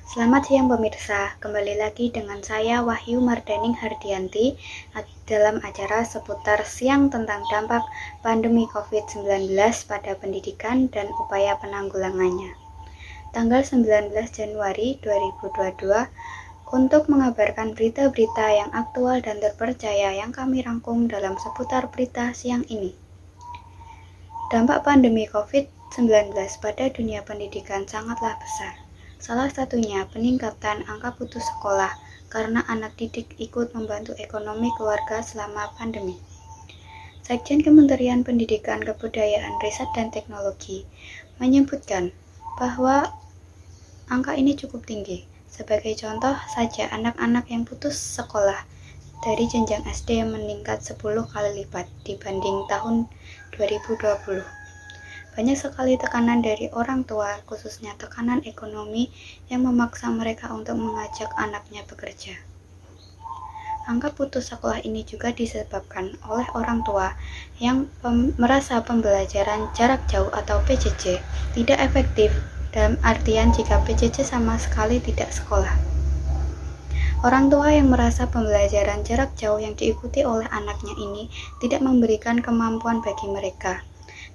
Selamat siang pemirsa, kembali lagi dengan saya Wahyu Mardaning Hardianti dalam acara seputar Siang tentang dampak pandemi COVID-19 pada pendidikan dan upaya penanggulangannya. Tanggal 19 Januari 2022 untuk mengabarkan berita-berita yang aktual dan terpercaya yang kami rangkum dalam seputar berita siang ini. Dampak pandemi COVID-19 pada dunia pendidikan sangatlah besar. Salah satunya peningkatan angka putus sekolah karena anak didik ikut membantu ekonomi keluarga selama pandemi. Sekjen Kementerian Pendidikan, Kebudayaan, Riset, dan Teknologi menyebutkan bahwa angka ini cukup tinggi. Sebagai contoh saja, anak-anak yang putus sekolah dari jenjang SD meningkat 10 kali lipat dibanding tahun 2020. Banyak sekali tekanan dari orang tua, khususnya tekanan ekonomi yang memaksa mereka untuk mengajak anaknya bekerja. Angka putus sekolah ini juga disebabkan oleh orang tua yang merasa pembelajaran jarak jauh atau PJJ tidak efektif, dalam artian jika PJJ sama sekali tidak sekolah. Orang tua yang merasa pembelajaran jarak jauh yang diikuti oleh anaknya ini tidak memberikan kemampuan bagi mereka,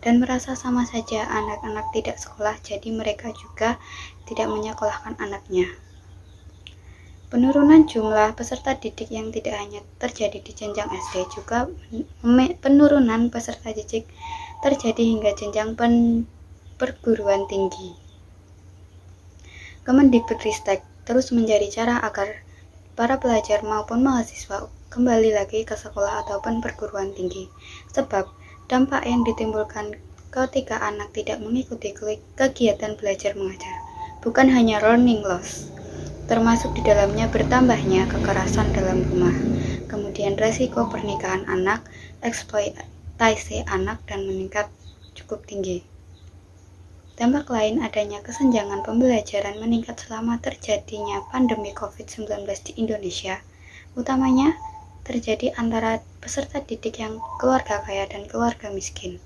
dan merasa sama saja anak-anak tidak sekolah, jadi mereka juga tidak menyekolahkan anaknya. Penurunan jumlah peserta didik yang tidak hanya terjadi di jenjang SD, juga penurunan peserta didik terjadi hingga jenjang perguruan tinggi. Kemendikbudristek terus mencari cara agar para pelajar maupun mahasiswa kembali lagi ke sekolah ataupun perguruan tinggi, sebab dampak yang ditimbulkan ketika anak tidak mengikuti kegiatan belajar mengajar bukan hanya learning loss, termasuk di dalamnya bertambahnya kekerasan dalam rumah, kemudian resiko pernikahan anak, eksploitasi anak, dan meningkat cukup tinggi. Dampak lain adanya kesenjangan pembelajaran meningkat selama terjadinya pandemi COVID-19 di Indonesia, utamanya terjadi antara peserta didik yang keluarga kaya dan keluarga miskin.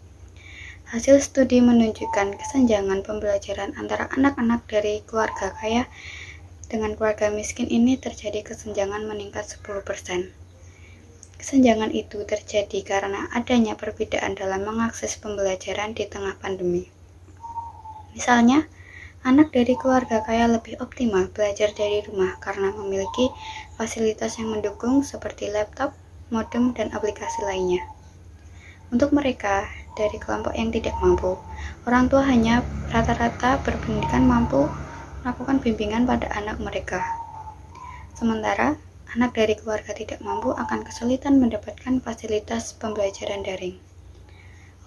Hasil studi menunjukkan kesenjangan pembelajaran antara anak-anak dari keluarga kaya dengan keluarga miskin ini terjadi kesenjangan meningkat 10%. Kesenjangan itu terjadi karena adanya perbedaan dalam mengakses pembelajaran di tengah pandemi. Misalnya, anak dari keluarga kaya lebih optimal belajar dari rumah karena memiliki fasilitas yang mendukung seperti laptop, modem, dan aplikasi lainnya. Untuk mereka dari kelompok yang tidak mampu, orang tua hanya rata-rata berpendidikan mampu melakukan bimbingan pada anak mereka. Sementara, anak dari keluarga tidak mampu akan kesulitan mendapatkan fasilitas pembelajaran daring.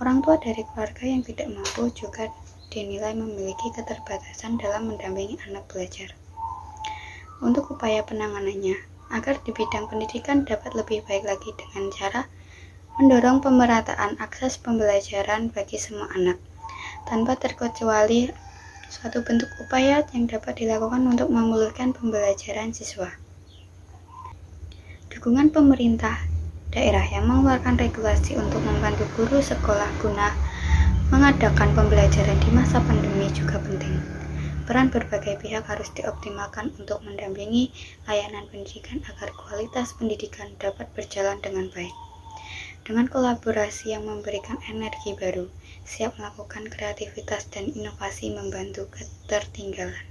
Orang tua dari keluarga yang tidak mampu juga dinilai memiliki keterbatasan dalam mendampingi anak belajar. Untuk upaya penanganannya, agar di bidang pendidikan dapat lebih baik lagi dengan cara mendorong pemerataan akses pembelajaran bagi semua anak, tanpa terkecuali suatu bentuk upaya yang dapat dilakukan untuk memulihkan pembelajaran siswa. Dukungan pemerintah daerah yang mengeluarkan regulasi untuk membantu guru sekolah guna mengadakan pembelajaran di masa pandemi juga penting. Peran berbagai pihak harus dioptimalkan untuk mendampingi layanan pendidikan agar kualitas pendidikan dapat berjalan dengan baik. Dengan kolaborasi yang memberikan energi baru, siap melakukan kreativitas dan inovasi membantu ketertinggalan.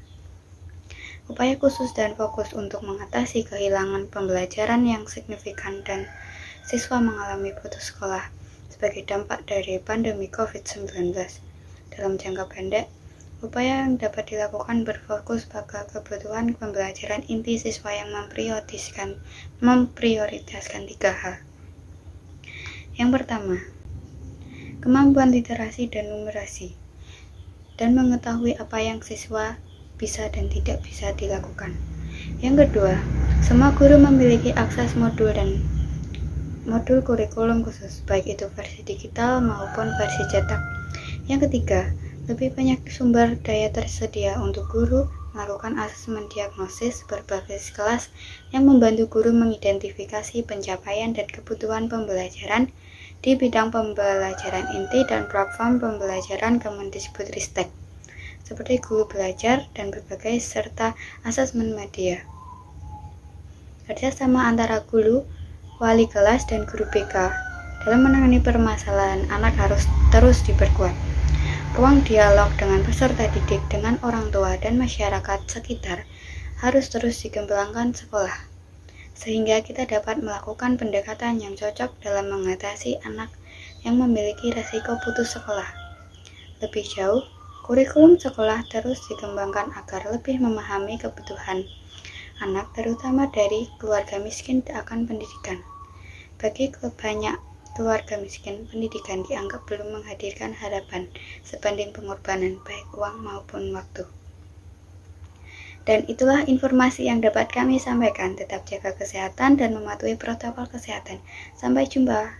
Upaya khusus dan fokus untuk mengatasi kehilangan pembelajaran yang signifikan dan siswa mengalami putus sekolah sebagai dampak dari pandemi COVID-19. Dalam jangka pendek, upaya yang dapat dilakukan berfokus pada kebutuhan pembelajaran inti siswa yang memprioritaskan 3 hal. Yang pertama, kemampuan literasi dan numerasi, dan mengetahui apa yang siswa bisa dan tidak bisa dilakukan. Yang kedua, semua guru memiliki akses modul kurikulum khusus, baik itu versi digital maupun versi cetak. Yang ketiga, lebih banyak sumber daya tersedia untuk guru melakukan asesmen diagnosis berbasis kelas yang membantu guru mengidentifikasi pencapaian dan kebutuhan pembelajaran di bidang pembelajaran inti dan platform pembelajaran Kemendikbudristek, seperti Guru Belajar dan berbagai serta asesmen media. Kerjasama antara guru, wali kelas, dan guru BK dalam menangani permasalahan anak harus terus diperkuat. Ruang dialog dengan peserta didik, dengan orang tua, dan masyarakat sekitar harus terus dikembangkan sekolah, sehingga kita dapat melakukan pendekatan yang cocok dalam mengatasi anak yang memiliki risiko putus sekolah. Lebih jauh, kurikulum sekolah terus dikembangkan agar lebih memahami kebutuhan anak, terutama dari keluarga miskin akan pendidikan. Bagi banyak keluarga miskin, pendidikan dianggap belum menghadirkan harapan sebanding pengorbanan baik uang maupun waktu. Dan itulah informasi yang dapat kami sampaikan. Tetap jaga kesehatan dan mematuhi protokol kesehatan. Sampai jumpa.